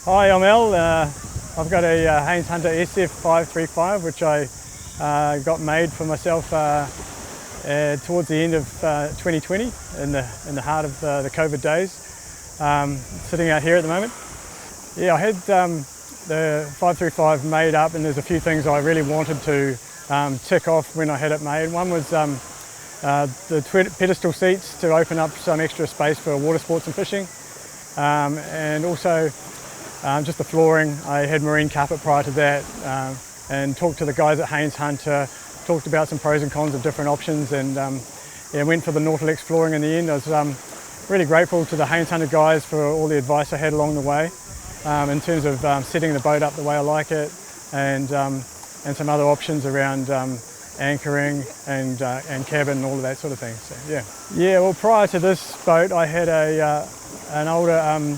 Hi, I'm Al. I've got a Haines Hunter SF535 which I got made for myself towards the end of 2020 in the heart of the COVID days. Sitting out here at the moment. Yeah, I had the 535 made up, and there's a few things I really wanted to tick off when I had it made. One was the pedestal seats to open up some extra space for water sports and fishing, and also just the flooring. I had marine carpet prior to that, and talked to the guys at Haines Hunter, talked about some pros and cons of different options, and yeah, went for the Nautilus flooring in the end. I was really grateful to the Haines Hunter guys for all the advice I had along the way in terms of setting the boat up the way I like it, and some other options around anchoring and cabin and all of that sort of thing. So yeah. Well, prior to this boat, I had an older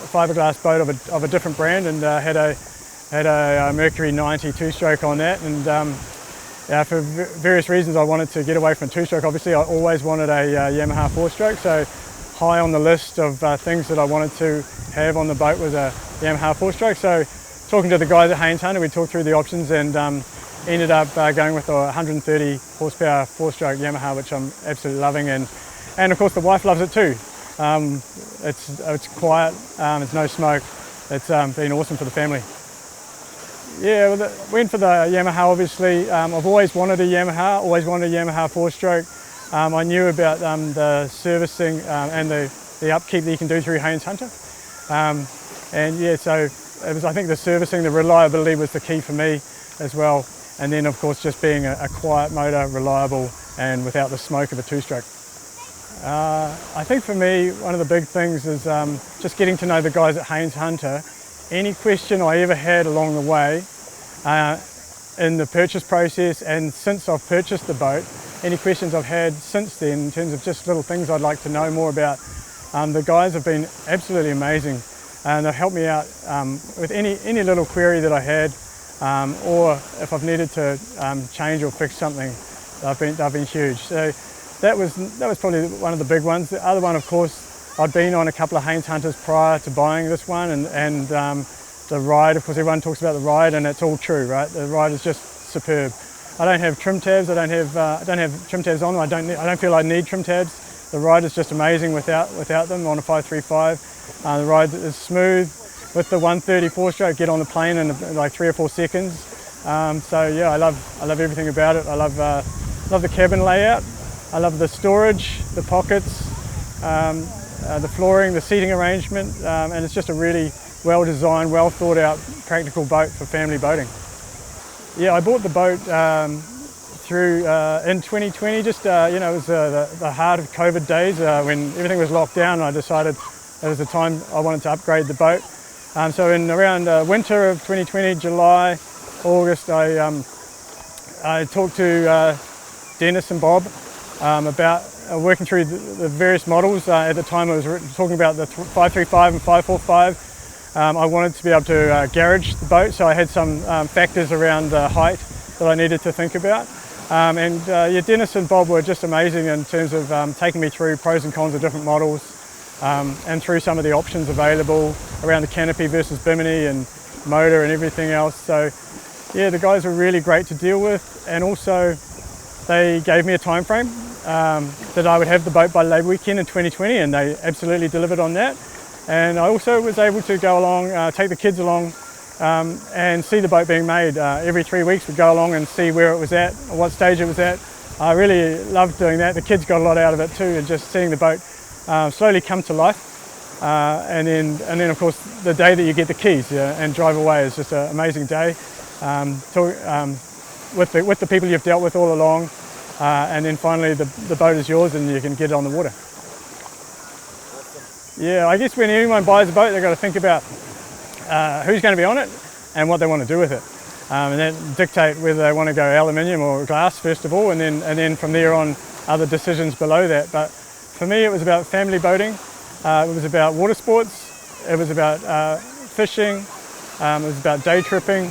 fiberglass boat of a different brand, and had a Mercury 90 two-stroke on that, and for various reasons I wanted to get away from two-stroke. Obviously I always wanted a Yamaha four-stroke, so high on the list of things that I wanted to have on the boat was a Yamaha four-stroke. So talking to the guys at Haines Hunter, we talked through the options, and ended up going with a 130 horsepower four-stroke Yamaha, which I'm absolutely loving, and of course the wife loves it too. It's quiet, it's no smoke. It's been awesome for the family. Yeah, well, went for the Yamaha obviously. I've always wanted a Yamaha four-stroke. I knew about the servicing and the upkeep that you can do through Haines Hunter. And yeah, so I think the servicing, the reliability was the key for me as well. And then of course just being a quiet motor, reliable, and without the smoke of a two-stroke. I think for me, one of the big things is just getting to know the guys at Haines Hunter. Any question I ever had along the way in the purchase process, and since I've purchased the boat, any questions I've had since then in terms of just little things I'd like to know more about, the guys have been absolutely amazing, and they've helped me out with any little query that I had, or if I've needed to change or fix something, they've been huge. So that was probably one of the big ones. The other one, of course, I'd been on a couple of Haines Hunters prior to buying this one, and the ride, of course everyone talks about the ride, and it's all true, right? The ride is just superb. I don't have trim tabs, I don't have trim tabs on them, I don't feel I need trim tabs. The ride is just amazing without them on a 535. The ride is smooth. With the 130 four-stroke, get on the plane in like 3 or 4 seconds. So yeah, I love everything about it. I love the cabin layout. I love the storage, the pockets, the flooring, the seating arrangement, and it's just a really well-designed, well-thought-out, practical boat for family boating. Yeah, I bought the boat through in 2020. Just it was the heart of COVID days when everything was locked down. And I decided it was the time I wanted to upgrade the boat. So in around winter of 2020, July, August, I talked to Dennis and Bob about working through the various models. At the time I was talking about the 535 and 545. I wanted to be able to garage the boat, so I had some factors around height that I needed to think about. Yeah, Dennis and Bob were just amazing in terms of taking me through pros and cons of different models, and through some of the options available around the canopy versus bimini and motor and everything else. So yeah, the guys were really great to deal with, and also they gave me a time frame that I would have the boat by Labour Weekend in 2020, and they absolutely delivered on that. And I also was able to go along, take the kids along, and see the boat being made. Every 3 weeks we'd go along and see where it was at, or what stage it was at. I really loved doing that. The kids got a lot out of it too, and just seeing the boat slowly come to life. And then of course the day that you get the keys and drive away is just an amazing day. With the people you've dealt with all along, and then finally the boat is yours and you can get it on the water. Yeah, I guess when anyone buys a boat, they've got to think about who's going to be on it and what they want to do with it, and then dictate whether they want to go aluminium or glass first of all, and then from there on other decisions below that. But for me, it was about family boating. It was about water sports. It was about fishing. It was about day tripping,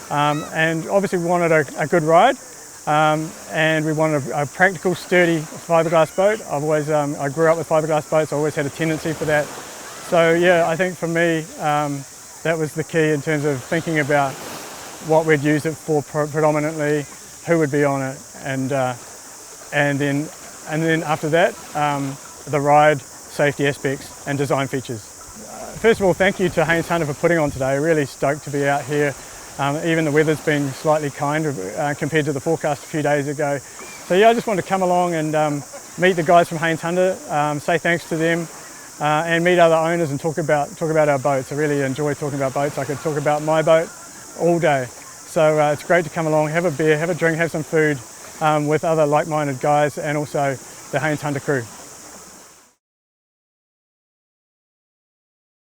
and obviously we wanted a good ride. And we wanted a practical, sturdy fiberglass boat. I grew up with fiberglass boats. I always had a tendency for that. So yeah, I think for me, That was the key in terms of thinking about what we'd use it for predominantly, who would be on it, and then after that, the ride, safety aspects, and design features. First of all, thank you to Haines Hunter for putting on today. Really stoked to be out here. Even the weather's been slightly kind compared to the forecast a few days ago. So yeah, I just wanted to come along and meet the guys from Haines Hunter, say thanks to them, and meet other owners and talk about our boats. I really enjoy talking about boats. I could talk about my boat all day. So it's great to come along, have a beer, have a drink, have some food with other like-minded guys, and also the Haines Hunter crew.